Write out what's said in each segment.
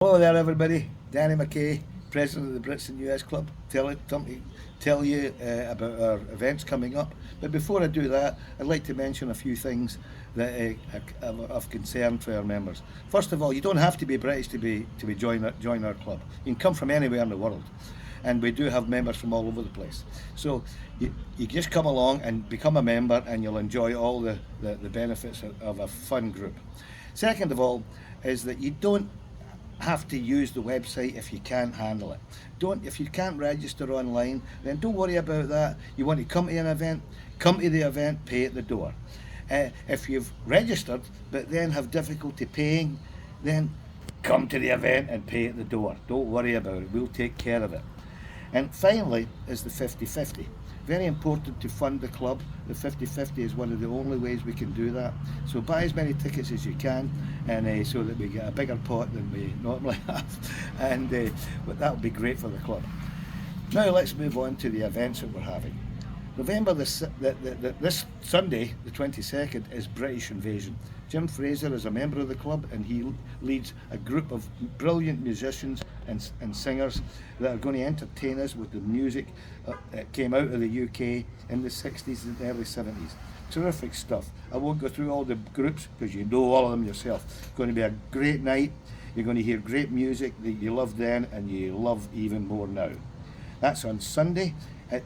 Hello there, everybody. Danny McKay, president of the BritsnUS Club. Tell you about our events coming up. But before I do that, I'd like to mention a few things that are of concern for our members. First of all, you don't have to be British to join our club. You can come from anywhere in the world, and we do have members from all over the place. So you just come along and become a member, and you'll enjoy all the benefits of a fun group. Second of all, is that you don't have to use the website if you can't handle it. If you can't register online, then don't worry about that. You want to come to an event, come to the event, pay at the door. If you've registered but then have difficulty paying, then come to the event and pay at the door. Don't worry about it, we'll take care of it. And finally is the 50-50. Very important to fund the club. The 50-50 is one of the only ways we can do that. So buy as many tickets as you can, and so that we get a bigger pot than we normally have. And but that would be great for the club. Now let's move on to the events that we're having. This Sunday, the 22nd, is British Invasion. Jim Fraser is a member of the club, and he leads a group of brilliant musicians and singers that are going to entertain us with the music that came out of the UK in the 60s and early 70s. Terrific stuff. I won't go through all the groups because you know all of them yourself. It's going to be a great night. You're going to hear great music that you loved then and you love even more now. That's on Sunday at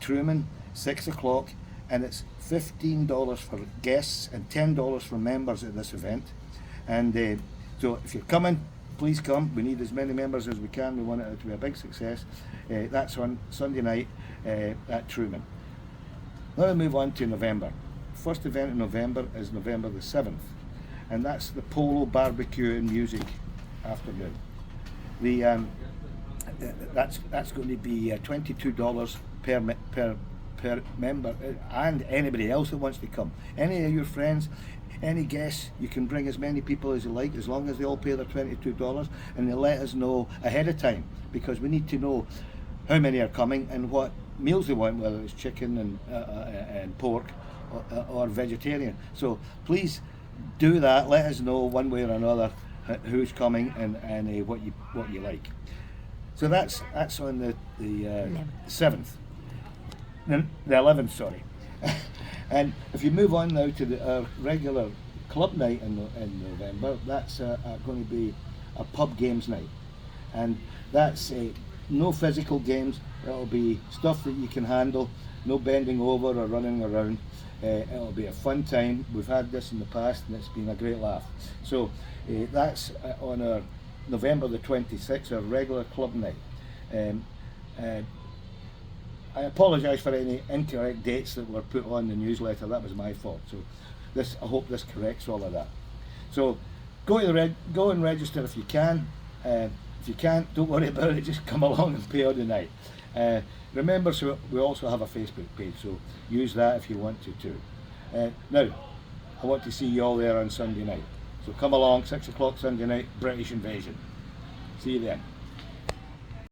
Truman, 6 o'clock, and it's $15 for guests and $10 for members at this event. And so if you're coming, please come. We need as many members as we can. We want it to be a big success. That's on Sunday night at Truman. Now we move on to November. First event in November is November the 7th, and that's the Polo Barbecue and Music afternoon. That's going to be $22 per member, and anybody else that wants to come. Any of your friends, any guests, you can bring as many people as you like, as long as they all pay their $22, and they let us know ahead of time, because we need to know how many are coming and what meals they want, whether it's chicken and pork or vegetarian. So please do that. Let us know one way or another who's coming and what you like. So that's on the 7th. The 11th, sorry. And if you move on now to our regular club night in November, that's going to be a pub games night. And that's no physical games. It'll be stuff that you can handle, no bending over or running around. It'll be a fun time. We've had this in the past and it's been a great laugh. So that's on our November the 26th, our regular club night. I apologise for any incorrect dates that were put on the newsletter. That was my fault. So I hope this corrects all of that. So go and register if you can. If you can't, don't worry about it. Just come along and pay on the night. Remember, so we also have a Facebook page, so use that if you want to too. Now, I want to see you all there on Sunday night. So come along, 6 o'clock Sunday night, British Invasion. See you then.